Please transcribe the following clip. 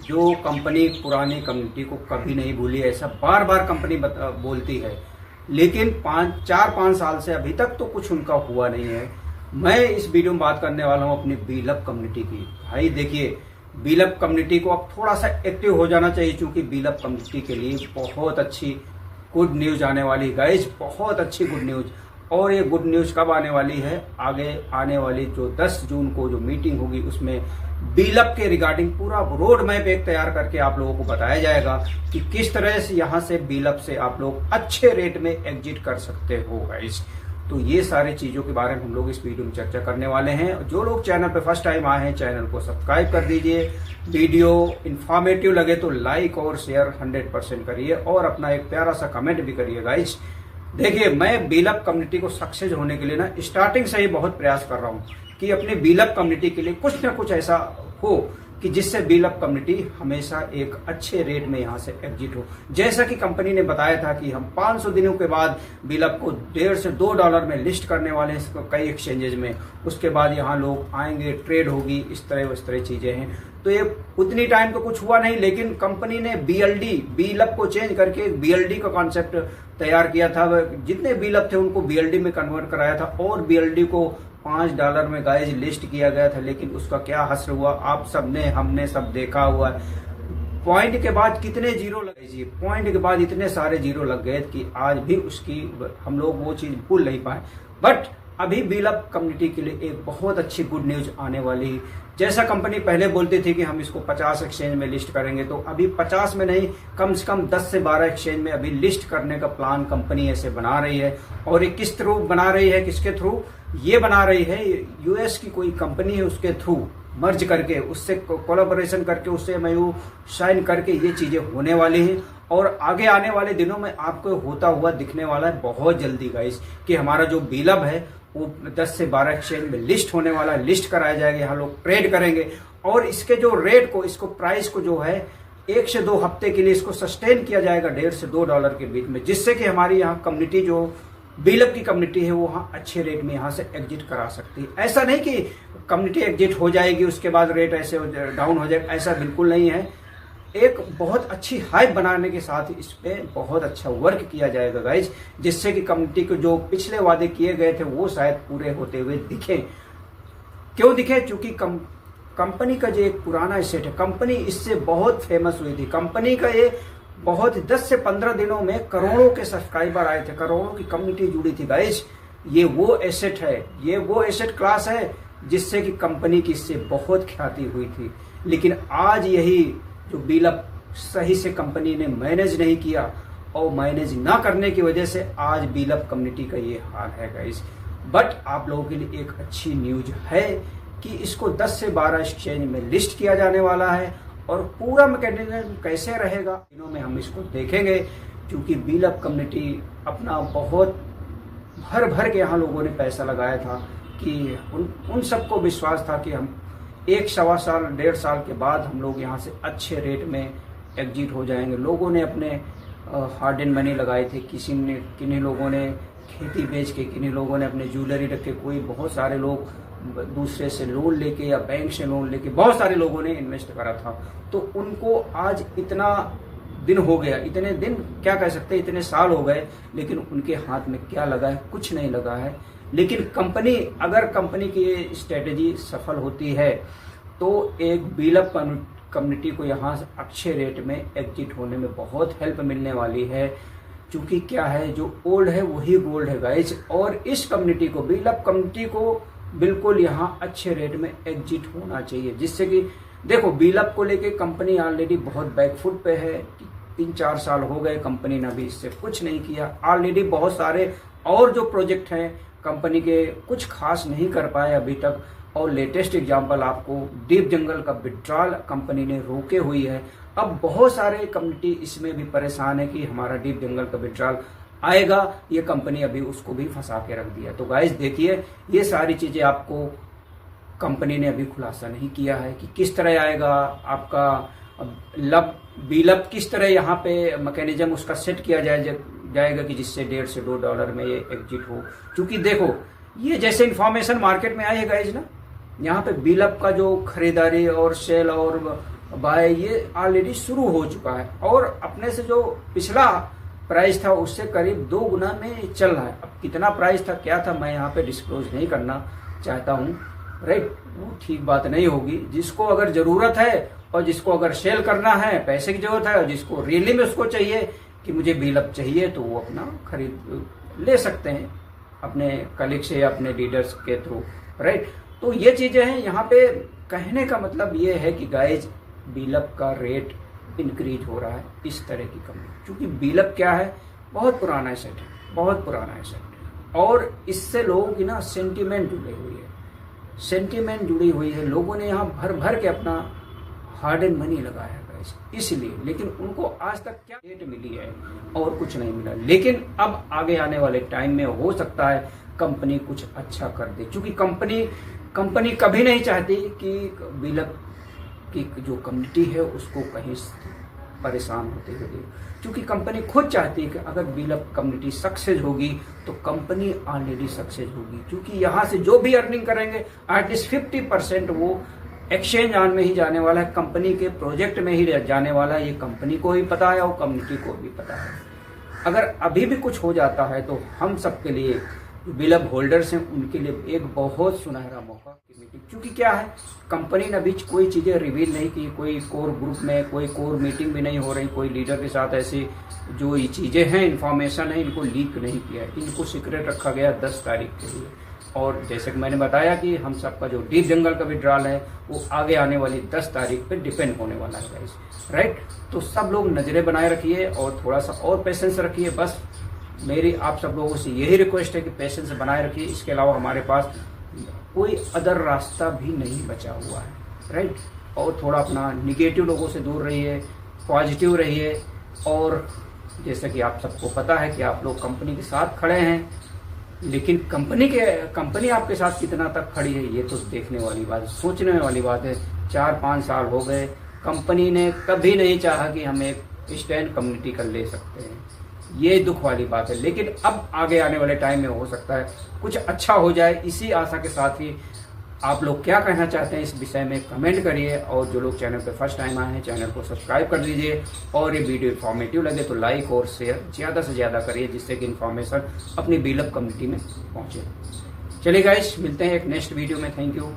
जो कंपनी पुरानी कम्युनिटी को कभी नहीं भूली, ऐसा बार बार कंपनी बोलती है, लेकिन 4-5 साल से अभी तक तो कुछ उनका हुआ नहीं है। मैं इस वीडियो में बात करने वाला हूं अपनी बीलअप कम्युनिटी की। भाई देखिए, बीलअप कम्युनिटी को अब थोड़ा सा एक्टिव हो जाना चाहिए, क्योंकि बीलअप कम्युनिटी के लिए बहुत अच्छी गुड न्यूज आने वाली है गाइज, बहुत अच्छी गुड न्यूज। और ये गुड न्यूज कब आने वाली है? आगे आने वाली जो 10 जून को जो मीटिंग होगी, उसमें बीलअप के रिगार्डिंग पूरा रोड मैप एक तैयार करके आप लोगों को बताया जाएगा कि किस तरह से यहाँ से बीलअप से आप लोग अच्छे रेट में एग्जिट कर सकते हो गाइज। तो ये सारी चीजों के बारे में हम लोग इस वीडियो में चर्चा करने वाले हैं। जो लोग चैनल पे फर्स्ट टाइम आए हैं, चैनल को सब्सक्राइब कर दीजिए। वीडियो इंफॉर्मेटिव लगे तो लाइक और शेयर 100% करिए, और अपना एक प्यारा सा कमेंट भी करिए गाइज। देखिए, मैं बीलअप कम्युनिटी को सक्सेस होने के लिए ना स्टार्टिंग से ही बहुत प्रयास कर रहा हूँ कि अपने बीलअप कम्युनिटी के लिए कुछ ना कुछ ऐसा हो कि जिससे बीलअप कम्युनिटी हमेशा एक अच्छे रेट में यहाँ से एग्जिट हो। जैसा कि कंपनी ने बताया था कि हम 500 दिनों के बाद बीलअप को $1.5 से $2 में लिस्ट करने वाले हैं कई एक्सचेंजेस में। उसके बाद यहाँ लोग आएंगे, ट्रेड होगी, इस तरह चीजें हैं। तो ये उतनी टाइम तो कुछ हुआ नहीं, लेकिन कंपनी ने बीलअप को चेंज करके BLD का कॉन्सेप्ट तैयार किया था। जितने बीलअप थे उनको BLD में कन्वर्ट कराया था, और BLD को $5 में गाइज लिस्ट किया गया था। लेकिन उसका क्या हश्र हुआ, आप सबने हमने सब देखा हुआ है। पॉइंट के बाद कितने जीरो लगे जी, पॉइंट के बाद इतने सारे जीरो लग गए कि आज भी उसकी हम लोग वो चीज भूल नहीं पाए। बट अभी बीलअप कम्युनिटी के लिए एक बहुत अच्छी गुड न्यूज आने वाली है। जैसा कंपनी पहले बोलती थी कि हम इसको 50 एक्सचेंज में लिस्ट करेंगे, तो अभी 50 में नहीं, कम से कम 10 से 12 एक्सचेंज में अभी लिस्ट करने का प्लान कंपनी ऐसे बना रही है। और ये किस थ्रू बना रही है, किसके थ्रू ये बना रही है? US की कोई कंपनी है, उसके थ्रू मर्ज करके, उससे कोलैबोरेशन करके, उससे MOU साइन करके ये चीजें होने वाली हैं। और आगे आने वाले दिनों में आपको होता हुआ दिखने वाला है बहुत जल्दी गाइस, कि हमारा जो बीलअप है वो 10 से 12 एक्सचेंज में लिस्ट होने वाला है। लिस्ट कराया जाएगा, यहाँ लोग ट्रेड करेंगे, और इसके जो रेट को, इसको प्राइस को जो है 1 से 2 हफ्ते के लिए इसको सस्टेन किया जाएगा $1.5 से $2 के बीच में, जिससे कि हमारी यहाँ कम्युनिटी जो बीलअप की कम्युनिटी है वो वहाँ अच्छे रेट में यहाँ से एग्जिट करा सकती है। ऐसा नहीं कि कम्युनिटी एग्जिट हो जाएगी उसके बाद रेट ऐसे डाउन हो जाएगा, ऐसा बिल्कुल नहीं है। एक बहुत अच्छी हाइप बनाने के साथ इस पे बहुत अच्छा वर्क किया जाएगा गाइज, जिससे कि कम्युनिटी को जो पिछले वादे किए गए थे वो शायद पूरे होते हुए दिखे। क्यों दिखे? क्योंकि कंपनी का जो एक पुराना एसेट है, कंपनी इससे बहुत फेमस हुई थी। कंपनी का ये बहुत 10 से 15 दिनों में करोड़ों के सब्सक्राइबर आए थे, करोड़ों की कम्युनिटी जुड़ी थी गाइज। ये वो एसेट है, ये वो एसेट क्लास है जिससे कि कंपनी की इससे बहुत ख्याति हुई थी। लेकिन आज यही जो बीलअप सही से कंपनी ने मैनेज नहीं किया, और मैनेज ना करने की वजह से आज बीलअप कम्युनिटी का ये हाल है गाइस। बट आप लोगों के लिए एक अच्छी न्यूज है कि इसको 10 से 12 एक्सचेंज में लिस्ट किया जाने वाला है, और पूरा मैकेनिज्म कैसे रहेगा दिनों में हम इसको देखेंगे। क्योंकि बीलअप कम्युनिटी अपना बहुत भर के यहाँ लोगों ने पैसा लगाया था, कि उन सबको विश्वास था कि हम 1-1.25 साल 1.5 साल के बाद हम लोग यहाँ से अच्छे रेट में एग्जिट हो जाएंगे। लोगों ने अपने हार्ड एंड मनी लगाए थे, किन्हीं लोगों ने खेती बेच के, किन्हीं लोगों ने अपने ज्वेलरी रख के, कोई बहुत सारे लोग दूसरे से लोन लेके या बैंक से लोन लेके, बहुत सारे लोगों ने इन्वेस्ट करा था। तो उनको आज इतना दिन हो गया, इतने दिन क्या कह सकते हैं, इतने साल हो गए, लेकिन उनके हाथ में क्या लगा है? कुछ नहीं लगा है। लेकिन अगर कंपनी की ये स्ट्रेटेजी सफल होती है तो एक बीलअप कम्युनिटी को यहाँ अच्छे रेट में एग्जिट होने में बहुत हेल्प मिलने वाली है। क्योंकि क्या है, जो ओल्ड है वही गोल्ड है गाइज, और इस कम्युनिटी को, बीलअप कम्युनिटी को बिल्कुल यहाँ अच्छे रेट में एग्जिट होना चाहिए। जिससे कि देखो, बीलअप को लेके कंपनी ऑलरेडी बहुत बैकफुट पे है। 3-4 साल हो गए, कंपनी ने अभी इससे कुछ नहीं किया। ऑलरेडी बहुत सारे और जो प्रोजेक्ट हैं कंपनी के, कुछ खास नहीं कर पाए अभी तक। और लेटेस्ट एग्जांपल आपको डीप जंगल का विड्रॉल कंपनी ने रोके हुई है। अब बहुत सारे कम्युनिटी इसमें भी परेशान है कि हमारा डीप जंगल का विड्रॉल आएगा, ये कंपनी अभी उसको भी फंसा के रख दिया। तो गाइस देखिए, ये सारी चीजें आपको कंपनी ने अभी खुलासा नहीं किया है कि किस तरह आएगा आपका बीलअप, किस तरह यहाँ पे मैकेनिज्म उसका सेट किया जाएगा कि जिससे $1.5 से $2 में ये एग्जिट हो। क्योंकि देखो, ये जैसे इन्फॉर्मेशन मार्केट में आई है गाइज ना, यहाँ पे बीलअप का जो खरीदारी और सेल और बाय ये ऑलरेडी शुरू हो चुका है और अपने से जो पिछला प्राइस था उससे करीब 2 गुना में चल रहा है। अब कितना प्राइस था क्या था मैं यहाँ पे डिस्क्लोज नहीं करना चाहता हूँ, राइट, वो ठीक बात नहीं होगी। जिसको अगर जरूरत है और जिसको अगर सेल करना है, पैसे की जरूरत है, और जिसको रियली में उसको चाहिए कि मुझे बिल्डअप चाहिए, तो वो अपना खरीद ले सकते हैं अपने कलीग से या अपने लीडर्स के थ्रू, राइट। तो ये चीजें हैं। यहाँ पे कहने का मतलब ये है कि गाइज बिल्डअप का रेट इंक्रीज हो रहा है इस तरह की कंपनी, क्योंकि बिल्डअप क्या है, बहुत पुराना एसेट है, बहुत पुराना एसेट है, और इससे लोगों की ना सेंटीमेंट जुड़ी हुई है, सेंटीमेंट जुड़ी हुई है। लोगों ने यहाँ भर भर के अपना हार्ड एंड मनी लगाया है इसलिए, लेकिन उनको आज तक क्या रेट मिली है और कुछ नहीं मिला। लेकिन अब आगे आने वाले टाइम में हो सकता है कंपनी कुछ अच्छा कर दे, क्योंकि कंपनी कभी नहीं चाहती कि बिल्डअप की जो कम्युनिटी है उसको कहीं परेशान होते हुए, क्योंकि कंपनी खुद चाहती है कि अगर बिल्डअप कम्युनिटी सक्सेस होगी तो कंपनी ऑलरेडी सक्सेस होगी, क्योंकि यहाँ से जो भी अर्निंग करेंगे एटलीस्ट 50% वो एक्सचेंज ऑन में ही जाने वाला है, कंपनी के प्रोजेक्ट में ही जाने वाला है। ये कंपनी को भी पता है और कम्युनिटी को भी पता है। अगर अभी भी कुछ हो जाता है तो हम सबके लिए जो बिल्डअप होल्डर्स हैं उनके लिए एक बहुत सुनहरा मौका, क्योंकि क्या है, कंपनी ने अभी कोई चीजें रिवील नहीं की, कोई कोर ग्रुप में कोई कोर मीटिंग भी नहीं हो रही, कोई लीडर के साथ ऐसी जो ये चीजें हैं, इंफॉर्मेशन है, इनको लीक नहीं किया है, इनको सीक्रेट रखा गया 10 तारीख के लिए। और जैसे कि मैंने बताया कि हम सबका जो डीप जंगल का विड्रॉल है वो आगे आने वाली 10 तारीख पे डिपेंड होने वाला है गाइस, राइट। तो सब लोग नजरें बनाए रखिए और थोड़ा सा और पेशेंस रखिए। बस मेरी आप सब लोगों से यही रिक्वेस्ट है कि पेशेंस बनाए रखिए। इसके अलावा हमारे पास कोई अदर रास्ता भी नहीं बचा हुआ है, राइट। और थोड़ा अपना निगेटिव लोगों से दूर रहिए, पॉजिटिव रहिए। और जैसे कि आप सबको पता है कि आप लोग कंपनी के साथ खड़े हैं, लेकिन कंपनी आपके साथ कितना तक खड़ी है ये तो देखने वाली बात, सोचने वाली बात है। 4-5 साल हो गए, कंपनी ने कभी नहीं चाहा कि हम एक स्टैंड कम्युनिटी का ले सकते हैं, ये दुख वाली बात है। लेकिन अब आगे आने वाले टाइम में हो सकता है कुछ अच्छा हो जाए। इसी आशा के साथ ही आप लोग क्या कहना चाहते हैं इस विषय में कमेंट करिए, और जो लोग चैनल पे फर्स्ट टाइम आए हैं चैनल को सब्सक्राइब कर दीजिए, और ये वीडियो इन्फॉर्मेटिव लगे तो लाइक और शेयर ज़्यादा से ज़्यादा करिए, जिससे कि इन्फॉर्मेशन अपनी बिल्डअप कम्युनिटी में पहुंचे। चलिए गाइस, मिलते हैं एक नेक्स्ट वीडियो में। Thank you.